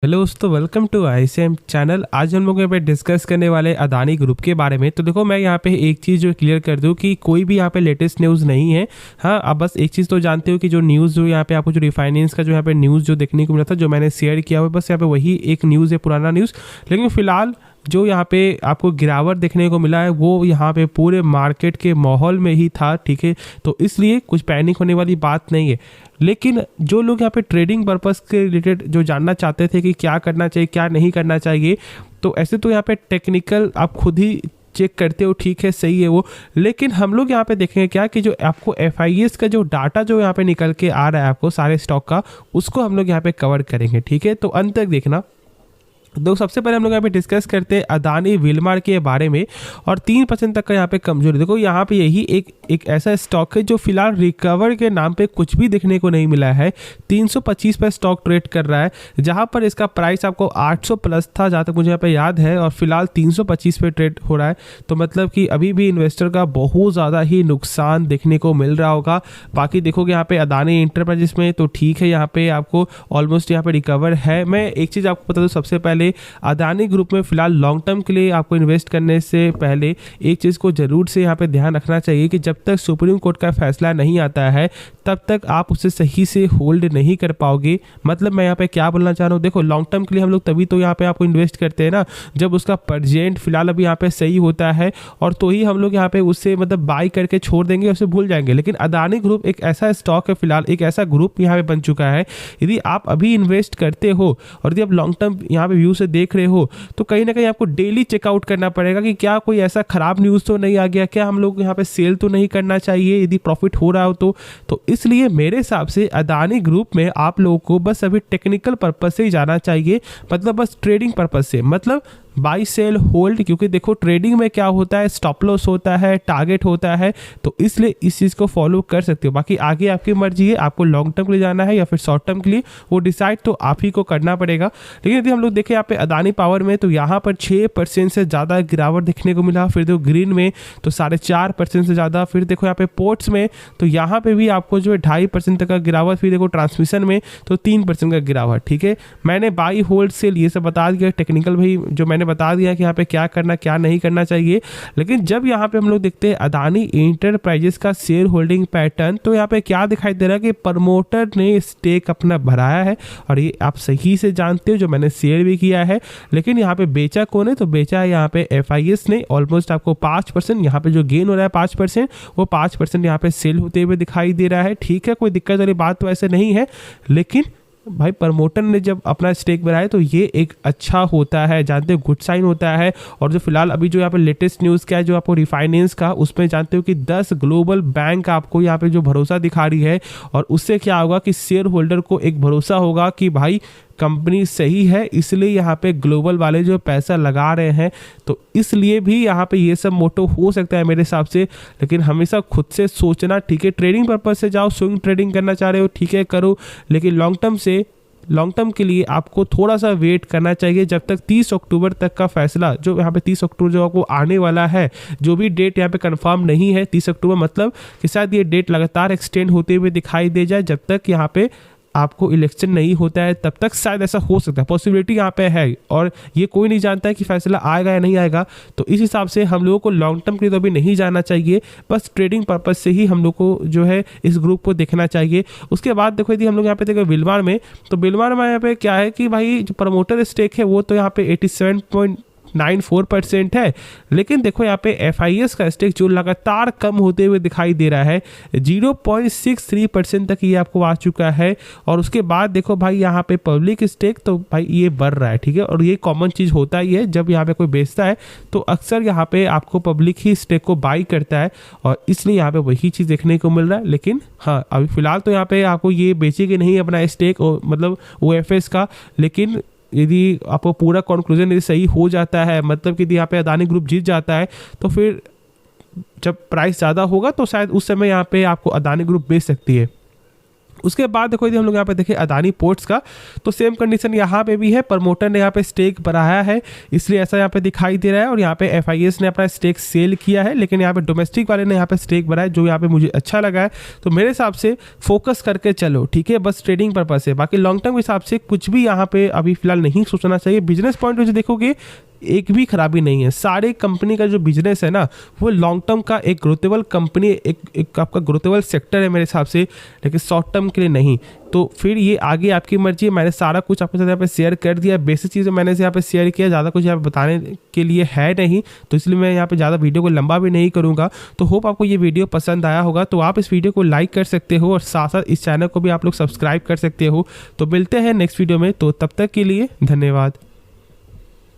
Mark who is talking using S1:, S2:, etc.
S1: Hello दोस्तों, welcome to ICM channel. आज हम लोग यहाँ पे डिस्कस करने वाले अदानी ग्रुप के बारे में। तो देखो, मैं यहाँ पे एक चीज़ जो क्लियर कर दूँ कि कोई भी यहाँ पे लेटेस्ट न्यूज़ नहीं है। हाँ, आप बस एक चीज़ तो जानते हो कि जो न्यूज़ जो यहाँ पे आपको जो रिफाइनेंस का जो यहाँ पे न्यूज़ जो देखने को मिला था, जो मैंने शेयर किया हुआ, बस यहाँ पे वही एक न्यूज़ है, पुराना न्यूज़। लेकिन फिलहाल जो यहाँ पे आपको गिरावट देखने को मिला है वो यहाँ पे पूरे मार्केट के माहौल में ही था, ठीक है। तो इसलिए कुछ पैनिक होने वाली बात नहीं है। लेकिन जो लोग यहाँ पे ट्रेडिंग पर्पस के रिलेटेड जो जानना चाहते थे कि क्या करना चाहिए क्या नहीं करना चाहिए, तो ऐसे तो यहाँ पे टेक्निकल आप खुद ही चेक करते हो, ठीक है, सही है वो। लेकिन हम लोग यहाँ पे देखेंगे क्या कि जो आपको एफआईएस का जो डाटा जो यहाँ पे निकल के आ रहा है आपको सारे स्टॉक का, उसको हम लोग यहाँ पे कवर करेंगे, ठीक है। तो अंत तक देखना। तो सबसे पहले हम लोग यहाँ पे डिस्कस करते हैं अदानी विलमार के बारे में। और 3% तक का यहाँ पे कमजोरी। देखो, यहाँ पे यही एक ऐसा स्टॉक है जो फिलहाल रिकवर के नाम पे कुछ भी देखने को नहीं मिला है। 325 पे स्टॉक ट्रेड कर रहा है, जहाँ पर इसका प्राइस आपको 800 प्लस था, जहाँ तक मुझे यहाँ पे याद है, और फिलहाल 325 पे ट्रेड हो रहा है। तो मतलब कि अभी भी इन्वेस्टर का बहुत ज़्यादा ही नुकसान देखने को मिल रहा होगा। बाकी देखोगे यहाँ पे अदानी इंटरप्राइजेस में तो ठीक है, यहाँ पे आपको ऑलमोस्ट यहाँ पे रिकवर है। मैं एक चीज़ आपको बता दूँ, सबसे पहले अदानी ग्रुप में फिलहाल लॉन्ग टर्म के लिए आपको इन्वेस्ट करने से पहले एक चीज़ को जरूर से यहाँ पे ध्यान रखना चाहिए कि जब तक सुप्रीम कोर्ट का फैसला नहीं आता है तब तक आप उसे सही से होल्ड नहीं कर पाओगे। मतलब मैं यहाँ पे क्या बोलना चाह रहा हूँ, देखो, लॉन्ग टर्म के लिए हम लोग तभी तो यहाँ पे आपको इन्वेस्ट करते हैं ना, जब उसका परजेंट फिलहाल अभी यहाँ पे सही होता है, और तो ही हम लोग यहाँ पे उससे मतलब बाई करके छोड़ देंगे, उसे भूल जाएंगे। लेकिन अदानी ग्रुप एक ऐसा स्टॉक है, फिलहाल एक ऐसा ग्रुप यहाँ पे बन चुका है, यदि आप अभी इन्वेस्ट करते हो और यदि आप लॉन्ग टर्म यहाँ पे व्यू से देख रहे हो, तो कहीं ना कहीं आपको डेली चेकआउट करना पड़ेगा कि क्या कोई ऐसा खराब न्यूज़ तो नहीं आ गया, क्या हम लोग यहाँ पे सेल तो नहीं करना चाहिए यदि प्रॉफिट हो रहा हो तो इसलिए मेरे हिसाब से अदानी ग्रुप में आप लोगों को बस अभी टेक्निकल पर्पस से ही जाना चाहिए। मतलब बस ट्रेडिंग पर्पस से, मतलब बाई सेल होल्ड। क्योंकि देखो, ट्रेडिंग में क्या होता है, स्टॉप लॉस होता है, टारगेट होता है, तो इसलिए इस चीज़ को फॉलो कर सकते हो। बाकी आगे आपकी मर्जी है, आपको लॉन्ग टर्म के लिए जाना है या फिर शॉर्ट टर्म के लिए, वो डिसाइड तो आप ही को करना पड़ेगा। लेकिन यदि हम लोग देखें यहाँ पे अदानी पावर में, तो यहाँ पर 6% से ज़्यादा गिरावट देखने को मिला। फिर देखो ग्रीन में तो 4.5% से ज़्यादा। फिर देखो यहाँ पे पोर्ट्स में तो यहाँ पे भी आपको जो है 2.5% तक का गिरावट। फिर देखो ट्रांसमिशन में तो 3% का गिरावट, ठीक है। मैंने बाई होल्ड सेल ये सब बता दिया, टेक्निकल भाई जो मैंने बता दिया कि यहाँ पे क्या करना क्या नहीं करना चाहिए। लेकिन जब यहाँ पे हम लोग देखते हैं अदानी इंटरप्राइजेस का शेयर होल्डिंग पैटर्न, तो यहाँ पे क्या दिखाई दे रहा है कि प्रमोटर ने स्टेक अपना बढ़ाया है, और ये आप सही से जानते हो, जो मैंने शेयर भी किया है। लेकिन यहाँ पे बेचा कौन है, तो बेचा है यहाँ पे एफआईएस ने। ऑलमोस्ट आपको 5% यहाँ पे जो गेन हो रहा है 5%, वो 5% यहाँ पे सेल होते हुए दिखाई दे रहा है, ठीक है। कोई दिक्कत वाली बात तो ऐसे नहीं है। लेकिन भाई, प्रमोटर ने जब अपना स्टेक बढ़ाया तो ये एक अच्छा होता है, जानते हो, गुड साइन होता है। और जो फिलहाल अभी जो यहाँ पे लेटेस्ट न्यूज़ क्या है, जो आपको रिफाइनेंस का, उसमें जानते हो कि 10 ग्लोबल बैंक आपको यहाँ पे जो भरोसा दिखा रही है, और उससे क्या होगा कि शेयर होल्डर को एक भरोसा होगा कि भाई कंपनी सही है, इसलिए यहाँ पे ग्लोबल वाले जो पैसा लगा रहे हैं। तो इसलिए भी यहाँ पे ये सब मोटो हो सकता है मेरे हिसाब से। लेकिन हमेशा खुद से सोचना, ठीक है। ट्रेडिंग पर्पज से जाओ, स्विंग ट्रेडिंग करना चाह रहे हो, ठीक है, करो। लेकिन लॉन्ग टर्म के लिए आपको थोड़ा सा वेट करना चाहिए, जब तक 30 अक्टूबर तक का फैसला, जो यहाँ पे 30 अक्टूबर जो आपको आने वाला है, जो भी डेट यहाँ पे कंफर्म नहीं है 30 अक्टूबर, मतलब कि शायद ये डेट लगातार एक्सटेंड होते हुए दिखाई दे जाए। जब तक यहाँ पे आपको इलेक्शन नहीं होता है तब तक शायद ऐसा हो सकता है, पॉसिबिलिटी यहाँ पे है, और ये कोई नहीं जानता है कि फैसला आएगा या नहीं आएगा। तो इस हिसाब से हम लोगों को लॉन्ग टर्म के लिए तो अभी नहीं जाना चाहिए, बस ट्रेडिंग पर्पज से ही हम लोग को जो है इस ग्रुप को देखना चाहिए। उसके बाद देखो, यदि हम लोग यहाँ पे देखें विलमार में, तो विलमार में यहाँ पे क्या है कि भाई जो प्रमोटर स्टेक है वो तो यहाँ पे 87.94% है। लेकिन देखो यहाँ पे एफआईएस का स्टेक जो लगातार कम होते हुए दिखाई दे रहा है, 0.63% तक ये आपको आ चुका है। और उसके बाद देखो भाई यहाँ पे पब्लिक स्टेक, तो भाई ये बढ़ रहा है, ठीक है। और ये कॉमन चीज़ होता ही है, जब यहाँ पे कोई बेचता है तो अक्सर यहाँ पे आपको पब्लिक ही स्टेक को बाई करता है, और इसलिए यहाँ पे वही चीज़ देखने को मिल रहा है। लेकिन हाँ, अभी फिलहाल तो यहाँ पे आपको ये बेचेगी नहीं अपना स्टेक, मतलब ओएफएस का। लेकिन यदि आपको पूरा कंक्लूजन यदि सही हो जाता है, मतलब कि यदि यहाँ पे अदानी ग्रुप जीत जाता है, तो फिर जब प्राइस ज़्यादा होगा तो शायद उस समय यहाँ पे आपको अदानी ग्रुप बेच सकती है। उसके बाद देखो यदि हम लोग यहाँ पे देखें अदानी पोर्ट्स का, तो सेम कंडीशन यहाँ पे भी है। प्रमोटर ने यहाँ पे स्टेक बढ़ाया है, इसलिए ऐसा यहाँ पे दिखाई दे रहा है। और यहाँ पे FIS ने अपना स्टेक सेल किया है, लेकिन यहाँ पे डोमेस्टिक वाले ने यहाँ पे स्टेक बढ़ाया, जो यहाँ पे मुझे अच्छा लगा है। तो मेरे हिसाब से फोकस करके चलो, ठीक है, बस ट्रेडिंग पर्पज से। बाकी लॉन्ग टर्म के हिसाब से कुछ भी यहाँ पे अभी फिलहाल नहीं सोचना चाहिए। बिजनेस पॉइंट से देखोगे एक भी खराबी नहीं है। सारे कंपनी का जो बिजनेस है ना, वो लॉन्ग टर्म का एक ग्रोथेबल कंपनी, एक आपका ग्रोथेबल सेक्टर है मेरे हिसाब से, लेकिन शॉर्ट टर्म के लिए नहीं। तो फिर ये आगे आपकी मर्जी है। मैंने सारा कुछ आपके साथ यहाँ पे शेयर कर दिया, बेसिक चीज़ें मैंने यहाँ पे शेयर किया, ज़्यादा कुछ यहाँ पे बताने के लिए है नहीं, तो इसलिए मैं यहाँ पे ज़्यादा वीडियो को लंबा भी नहीं करूँगा। तो होप आपको ये वीडियो पसंद आया होगा, तो आप इस वीडियो को लाइक कर सकते हो और साथ साथ इस चैनल को भी आप लोग सब्सक्राइब कर सकते हो। तो मिलते हैं नेक्स्ट वीडियो में, तो तब तक के लिए धन्यवाद।